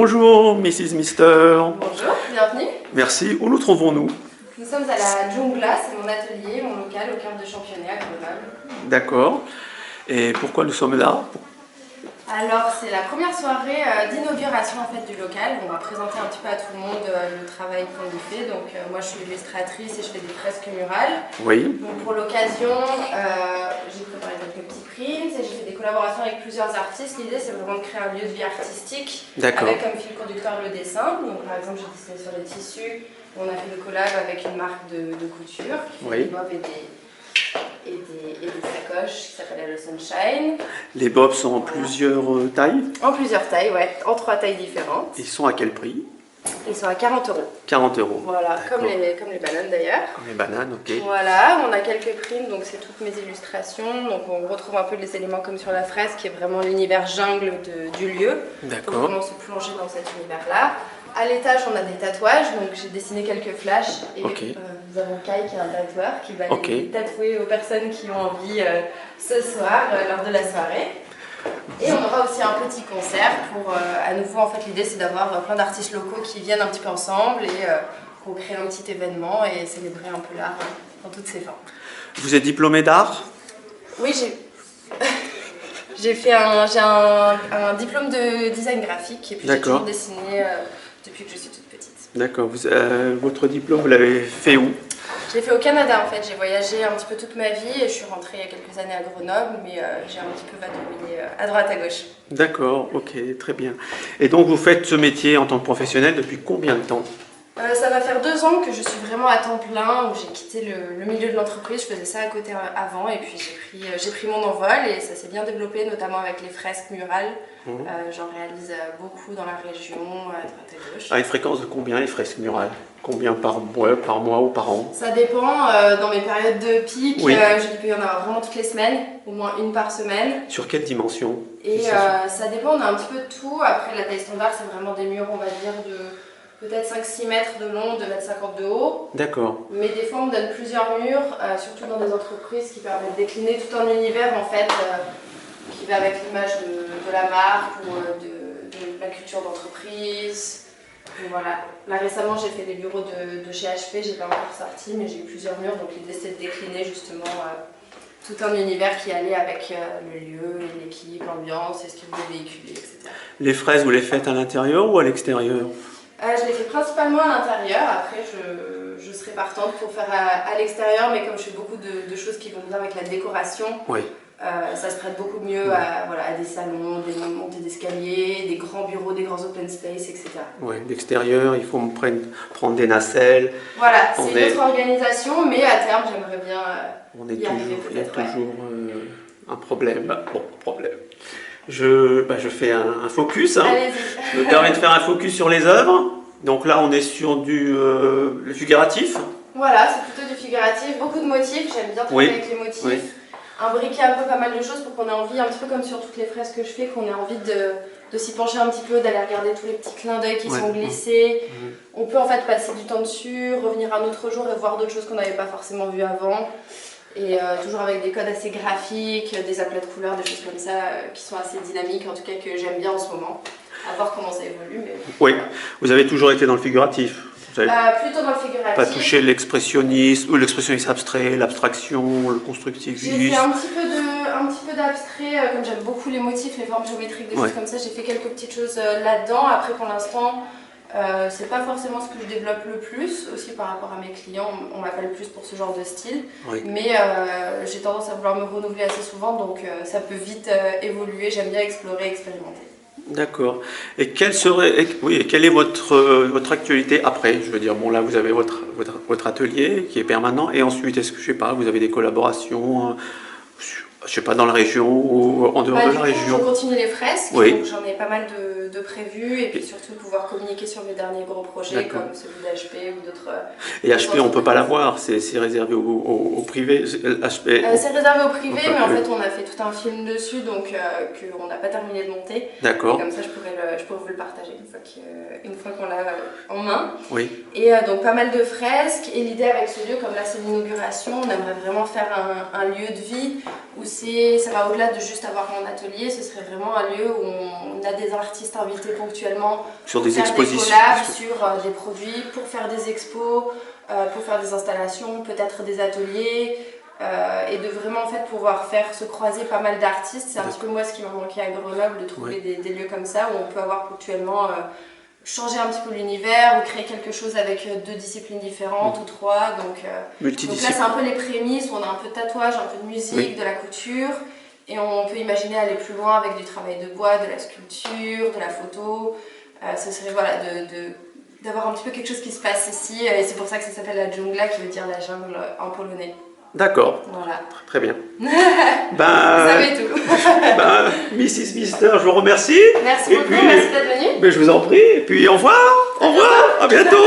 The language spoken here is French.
Bonjour, Mrs. Mister. Bonjour, bienvenue. Merci. Où nous trouvons-nous? Nous sommes à la Jungla, c'est mon atelier, mon local au cœur de Championnet à Grenoble. D'accord. Et pourquoi nous sommes là? Alors c'est la première soirée d'inauguration en fait du local. On va présenter un petit peu à tout le monde le travail qu'on y fait. Donc moi je suis illustratrice et je fais des fresques murales. Oui. Donc pour l'occasion, j'ai préparé quelques petits prints et j'ai fait des collaborations avec plusieurs artistes. L'idée c'est vraiment de créer un lieu de vie artistique avec comme fil conducteur le dessin. Donc par exemple j'ai dessiné sur les tissus. On a fait le collab avec une marque de couture qui fait des bobs et des sacoches qui s'appelle Hello Sunshine. Les bobs sont en plusieurs tailles? En plusieurs tailles, ouais, en 3 tailles différentes. Ils sont à quel prix? Ils sont à 40 €. 40 €. Voilà, comme les bananes d'ailleurs. Comme les bananes, ok. Voilà, on a quelques prints, donc c'est toutes mes illustrations. Donc on retrouve un peu les éléments comme sur la fresque, qui est vraiment l'univers jungle du lieu. D'accord. On vraiment se plonger dans cet univers-là. À l'étage, on a des tatouages, donc j'ai dessiné quelques flashs et nous avons Kai qui est un tatoueur qui va les tatouer aux personnes qui ont envie ce soir lors de la soirée. Et on aura aussi un petit concert pour, à nouveau, en fait l'idée c'est d'avoir plein d'artistes locaux qui viennent un petit peu ensemble et pour créer un petit événement et célébrer un peu l'art dans toutes ses formes. Vous êtes diplômé d'art? Oui, j'ai fait un diplôme de design graphique et puis j'ai toujours dessiné depuis que je suis toute petite. D'accord. Votre diplôme, vous l'avez fait où? Je l'ai fait au Canada en fait. J'ai voyagé un petit peu toute ma vie et je suis rentrée il y a quelques années à Grenoble, mais j'ai un petit peu vadrouillé à droite à gauche. D'accord, ok, très bien. Et donc vous faites ce métier en tant que professionnel depuis combien de temps? Ça va faire 2 ans que je suis vraiment à temps plein, où j'ai quitté le milieu de l'entreprise. Je faisais ça à côté avant et puis j'ai pris mon envol et ça s'est bien développé, notamment avec les fresques murales. J'en réalise beaucoup dans la région, à droite à gauche. À une fréquence de combien les fresques murales? Combien par mois ou par an? Ça dépend, dans mes périodes de pic, il peut y en avoir vraiment toutes les semaines, au moins une par semaine. Sur quelle dimension? Et ça dépend, on a un petit peu de tout. Après la taille standard, c'est vraiment des murs, on va dire, de peut-être 5-6 mètres de long, 2,50 mètres de haut. D'accord. Mais des fois on me donne plusieurs murs, surtout dans des entreprises qui permettent de décliner tout un univers en fait, qui va avec l'image de la marque ou de la culture d'entreprise. Voilà. Là récemment j'ai fait des bureaux de chez HP, j'ai pas encore sorti mais j'ai eu plusieurs murs, donc l'idée c'est de décliner justement tout un univers qui allait avec le lieu, l'équipe, l'ambiance et ce qu'il voulait véhiculer, etc. Les fraises, vous les faites à l'intérieur ou à l'extérieur? Je les fais principalement à l'intérieur, après je serai partante pour faire à l'extérieur, mais comme je fais beaucoup de choses qui vont bien avec la décoration, ça se prête beaucoup mieux à des salons, des montées d'escalier, des grands bureaux, des grands open space, etc. Oui, l'extérieur, il faut prendre des nacelles. Voilà, c'est une autre organisation, mais à terme j'aimerais bien y arriver peut-être. Il y a toujours un problème. Bon, problème. Je fais un focus. Je me permets de faire un focus sur les œuvres. Donc là, on est sur le figuratif. Voilà, c'est plutôt du figuratif. Beaucoup de motifs, j'aime bien travailler avec les motifs. Imbriquer un peu pas mal de choses pour qu'on ait envie, un petit peu comme sur toutes les fresques que je fais, qu'on ait envie de s'y pencher un petit peu, d'aller regarder tous les petits clins d'œil qui sont glissés. On peut en fait passer du temps dessus, revenir un autre jour et voir d'autres choses qu'on n'avait pas forcément vues avant. Et toujours avec des codes assez graphiques, des aplats de couleurs, des choses comme ça qui sont assez dynamiques, en tout cas que j'aime bien en ce moment. À voir comment ça évolue. Mais... Oui, vous avez toujours été dans le figuratif. Vous avez plutôt dans le figuratif. pas touché l'expressionnisme ou l'expressionnisme abstrait, l'abstraction, le constructivisme. J'ai fait un petit peu d'abstrait, comme j'aime beaucoup les motifs, les formes géométriques, des choses comme ça. J'ai fait quelques petites choses là-dedans. Après, pour l'instant, c'est pas forcément ce que je développe le plus, aussi par rapport à mes clients, on m'appelle plus pour ce genre de style, mais j'ai tendance à vouloir me renouveler assez souvent, donc ça peut vite évoluer, j'aime bien explorer, expérimenter. D'accord. Et quelle est votre actualité après? Je veux dire, bon là vous avez votre atelier qui est permanent, et ensuite est-ce que je sais pas, vous avez des collaborations je sais pas, dans la région ou en dehors de la région? Je continue les fresques, donc j'en ai pas mal de prévus, et puis surtout pouvoir communiquer sur mes derniers gros projets comme celui d'HP ou d'autres. Et HP, on ne peut pas l'avoir, c'est réservé au privé. C'est réservé au privé, mais en fait on a fait tout un film dessus, donc qu'on n'a pas terminé de monter. D'accord. Comme ça je pourrais vous le partager une fois qu'on l'a en main. Oui. Et donc pas mal de fresques, et l'idée avec ce lieu, comme là c'est l'inauguration, on aimerait vraiment faire un lieu de vie où ça va au-delà de juste avoir mon atelier, ce serait vraiment un lieu où on a des artistes invités ponctuellement sur pour des faire expositions, des collabs sur des produits, pour faire des expos, pour faire des installations, peut-être des ateliers, et de vraiment en fait pouvoir faire se croiser pas mal d'artistes. C'est un petit peu moi ce qui m'a manqué à Grenoble, de trouver des lieux comme ça où on peut avoir ponctuellement changer un petit peu l'univers ou créer quelque chose avec 2 disciplines différentes ou 3. Donc là, c'est un peu les prémices où on a un peu de tatouage, un peu de musique, de la couture. Et on peut imaginer aller plus loin avec du travail de bois, de la sculpture, de la photo. Ce serait voilà, d'avoir un petit peu quelque chose qui se passe ici. Et c'est pour ça que ça s'appelle la dżungla, qui veut dire la jungle en polonais. D'accord. Voilà. Très bien. Vous savez tout. Mrs. Mister, je vous remercie. Merci beaucoup, merci d'être venu. Je vous en prie. Et puis au revoir. Au revoir. À bientôt.